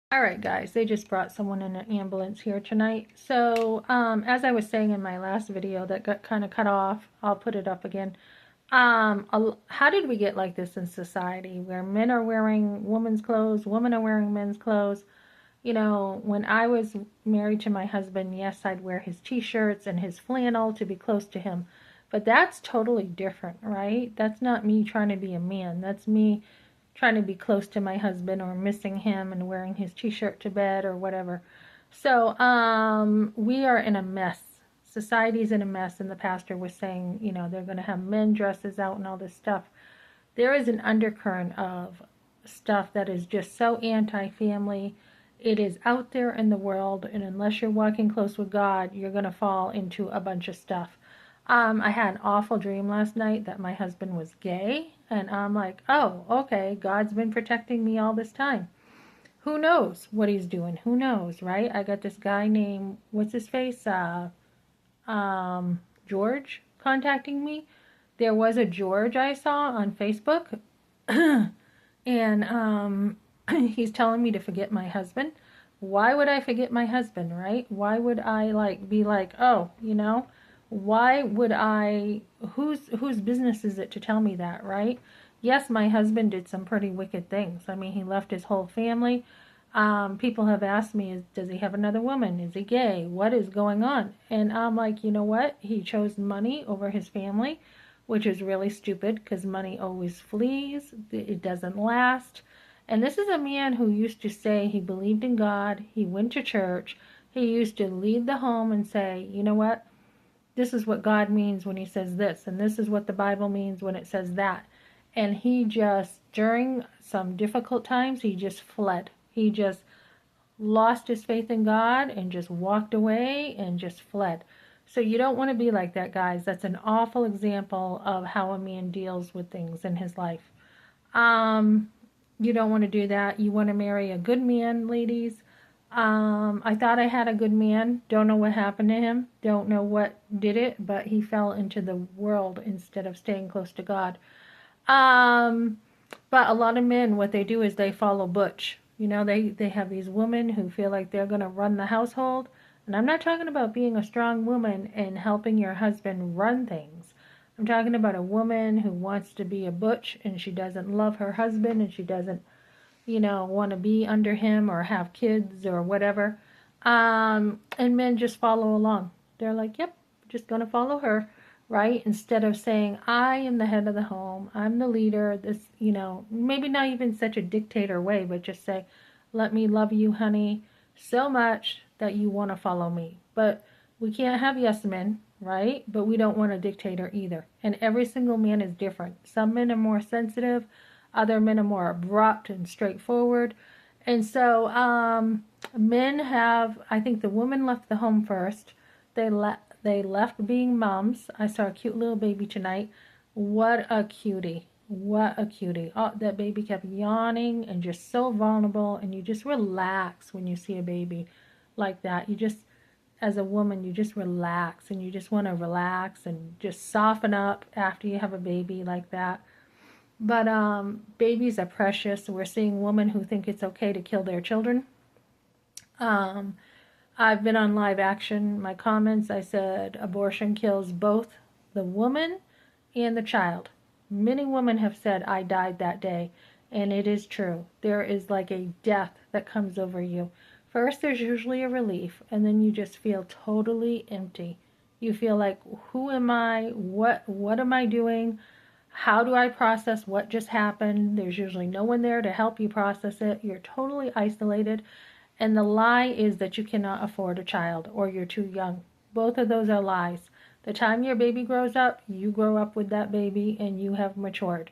All right, guys, they just brought someone in an ambulance here tonight. So, as I was saying in my last video that got kind of cut off, I'll put it up again. How did we get like this in society where men are wearing women's clothes, women are wearing men's clothes? You know, when I was married to my husband, yes, I'd wear his t-shirts and his flannel to be close to him. But that's totally different, right? That's not me trying to be a man. That's me trying to be close to my husband or missing him and wearing his t-shirt to bed or whatever. So, we are in a mess. Society's in a mess, and the pastor was saying, you know, they're going to have men dresses out and all this stuff. There is an undercurrent of stuff that is just so anti-family. It is out there in the world, and unless you're walking close with God, you're going to fall into a bunch of stuff. I had an awful dream last night that my husband was gay, and I'm like, oh, okay, God's been protecting me all this time. Who knows what he's doing? Who knows, right? I got this guy named, what's his face? George contacting me. There was a George I saw on Facebook, and he's telling me to forget my husband. Why would I forget my husband, right? Why would I like be like, oh, you know, why would I whose business is it to tell me that, right? Yes, my husband did some pretty wicked things. I mean, he left his whole family. People have asked me, does he have another woman? Is he gay? What is going on? And I'm like, you know what? He chose money over his family, which is really stupid because money always flees. It doesn't last. And this is a man who used to say he believed in God. He went to church. He used to lead the home and say, you know what? This is what God means when he says this, and this is what the Bible means when it says that. And he just, during some difficult times, he just fled. He just lost his faith in God and just walked away and just fled. So you don't want to be like that, guys. That's an awful example of how a man deals with things in his life. Um, you don't want to do that. You want to marry a good man, ladies. I thought I had a good man. Don't know what happened to him. Don't know what did it, but he fell into the world instead of staying close to God. Um, but a lot of men, what they do is they follow Butch. You know, they have these women who feel like they're going to run the household. And I'm not talking about being a strong woman and helping your husband run things. I'm talking about a woman who wants to be a Butch and she doesn't love her husband and she doesn't, you know, want to be under him or have kids or whatever. And men just follow along. They're like, yep, just going to follow her, right? Instead of saying, I am the head of the home, I'm the leader, this, you know, maybe not even such a dictator way, but just say, let me love you, honey, so much that you want to follow me. But we can't have yes men, right? But we don't want a dictator either. And every single man is different. Some men are more sensitive, other men are more abrupt and straightforward. And so men have, I think the woman left the home first. They left being moms. I saw a cute little baby tonight. What a cutie. What a cutie. Oh, that baby kept yawning and just so vulnerable. And you just relax when you see a baby like that. You just, as a woman, you just relax and you just want to relax and just soften up after you have a baby like that. But babies are precious. We're seeing women who think it's okay to kill their children. Um, I've been on live action. My comments, I said abortion kills both the woman and the child. Many women have said, I died that day. And it is true. There is like a death that comes over you. First, there's usually a relief, and then you just feel totally empty. You feel like, who am I? What am I doing? How do I process what just happened? There's usually no one there to help you process it. You're totally isolated. And the lie is that you cannot afford a child or you're too young. Both of those are lies. The time your baby grows up, you grow up with that baby and you have matured.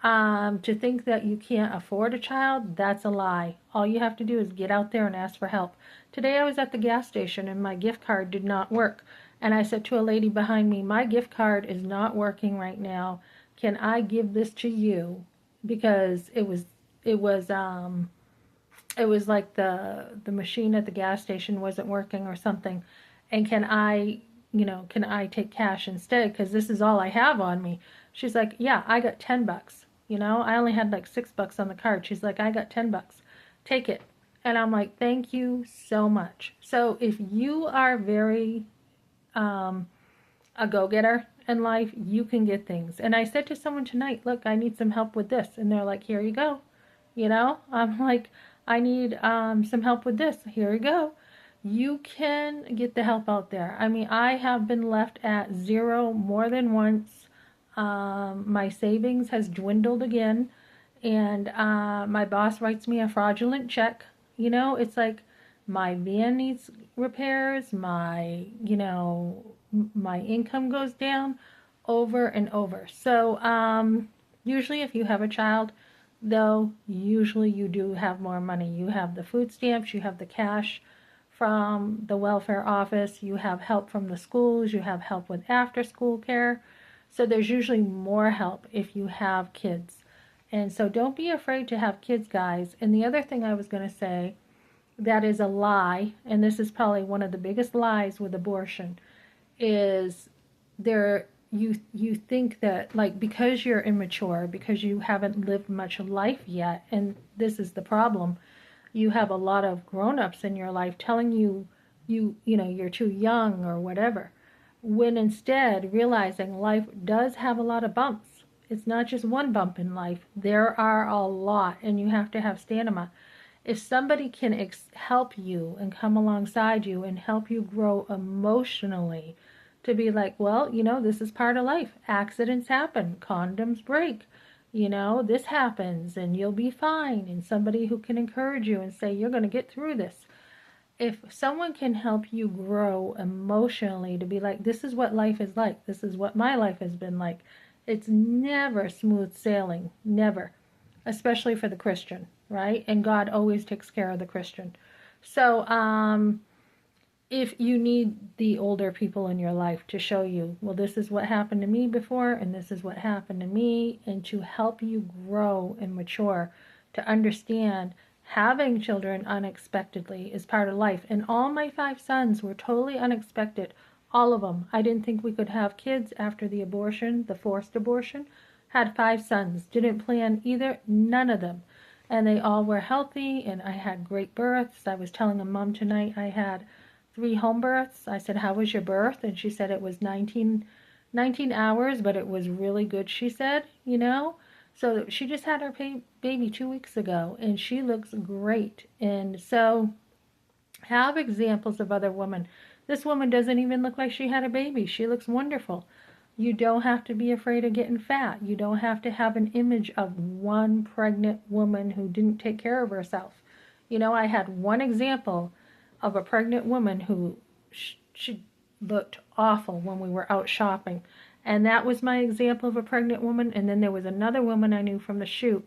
To think that you can't afford a child, that's a lie. All you have to do is get out there and ask for help. Today I was at the gas station and my gift card did not work. And I said to a lady behind me, my gift card is not working right now. Can I give this to you? Because it was it was like the machine at the gas station wasn't working or something. And can I, you know, can I take cash instead? Because this is all I have on me. She's like, yeah, I got $10. You know, I only had like $6 on the card. She's like, I got $10. Take it. And I'm like, thank you so much. So if you are very um, a go-getter in life, you can get things. And I said to someone tonight, look, I need some help with this. And they're like, here you go. I'm like, I need some help with this. Here you go. You can get the help out there. I mean, I have been left at zero more than once. My savings has dwindled again, and my boss writes me a fraudulent check. It's like my van needs repairs, my income goes down over and over. So, usually if you have a child, though, usually you do have more money. You have the food stamps, you have the cash from the welfare office, you have help from the schools, you have help with after school care. So there's usually more help if you have kids. And so don't be afraid to have kids, guys. And the other thing I was going to say that is a lie, and this is probably one of the biggest lies with abortion, is there you think that, like, because you're immature, because you haven't lived much life yet, and this is the problem, you have a lot of grown-ups in your life telling you you're too young or whatever, when instead realizing life does have a lot of bumps. It's not just one bump in life, there are a lot, and you have to have stamina. If somebody can help you and come alongside you and help you grow emotionally, to be like, well, this is part of life. Accidents happen, condoms break, this happens and you'll be fine. And somebody who can encourage you and say, you're going to get through this. If someone can help you grow emotionally to be like, this is what life is like, this is what my life has been like, it's never smooth sailing, never, especially for the Christian, right? And God always takes care of the Christian. So, if you need the older people in your life to show you, well, this is what happened to me before, and this is what happened to me, and to help you grow and mature, to understand having children unexpectedly is part of life. And all my 5 sons were totally unexpected. All of them. I didn't think we could have kids after the abortion, the forced abortion. Had 5 sons. Didn't plan either. None of them. And they all were healthy, and I had great births. I was telling a mom tonight I had 3 home births. I said, how was your birth? And she said it was 19 hours, but it was really good, she said, So she just had her baby 2 weeks ago, and she looks great. And so have examples of other women. This woman doesn't even look like she had a baby. She looks wonderful. You don't have to be afraid of getting fat. You don't have to have an image of one pregnant woman who didn't take care of herself. I had one example of a pregnant woman who she looked awful when we were out shopping. And that was my example of a pregnant woman. And then there was another woman I knew from the shoot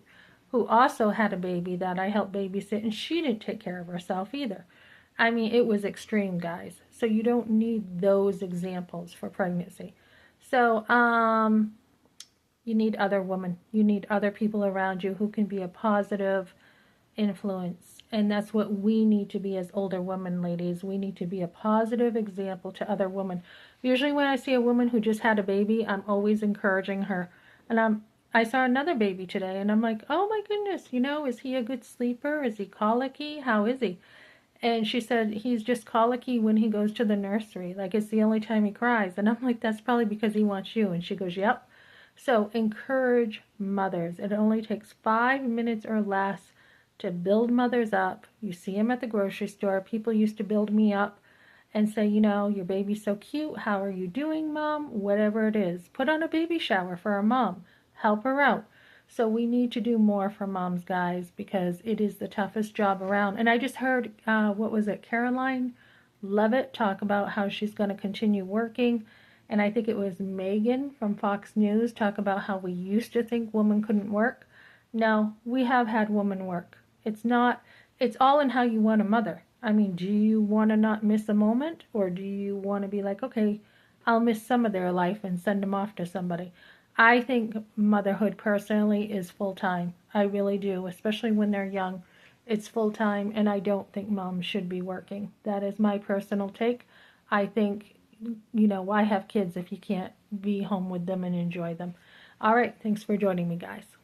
who also had a baby that I helped babysit, and she didn't take care of herself either. I mean, it was extreme, guys. So you don't need those examples for pregnancy. So, you need other women. You need other people around you who can be a positive influence. And that's what we need to be as older women, ladies. We need to be a positive example to other women. Usually when I see a woman who just had a baby, I'm always encouraging her. And I saw another baby today, and I'm like, oh my goodness, is he a good sleeper? Is he colicky? How is he? And she said, he's just colicky when he goes to the nursery. Like, it's the only time he cries. And I'm like, that's probably because he wants you. And she goes, yep. So encourage mothers. It only takes 5 minutes or less to build mothers up. You see them at the grocery store. People used to build me up and say, your baby's so cute. How are you doing, Mom? Whatever it is. Put on a baby shower for a mom. Help her out. So we need to do more for moms, guys, because it is the toughest job around. And I just heard, Caroline Levitt talk about how she's going to continue working. And I think it was Megan from Fox News talk about how we used to think women couldn't work. No, we have had women work. It's all in how you want a mother. I mean, do you want to not miss a moment? Or do you want to be like, okay, I'll miss some of their life and send them off to somebody? I think motherhood personally is full-time. I really do, especially when they're young. It's full-time, and I don't think moms should be working. That is my personal take. I think, why have kids if you can't be home with them and enjoy them? All right, thanks for joining me, guys.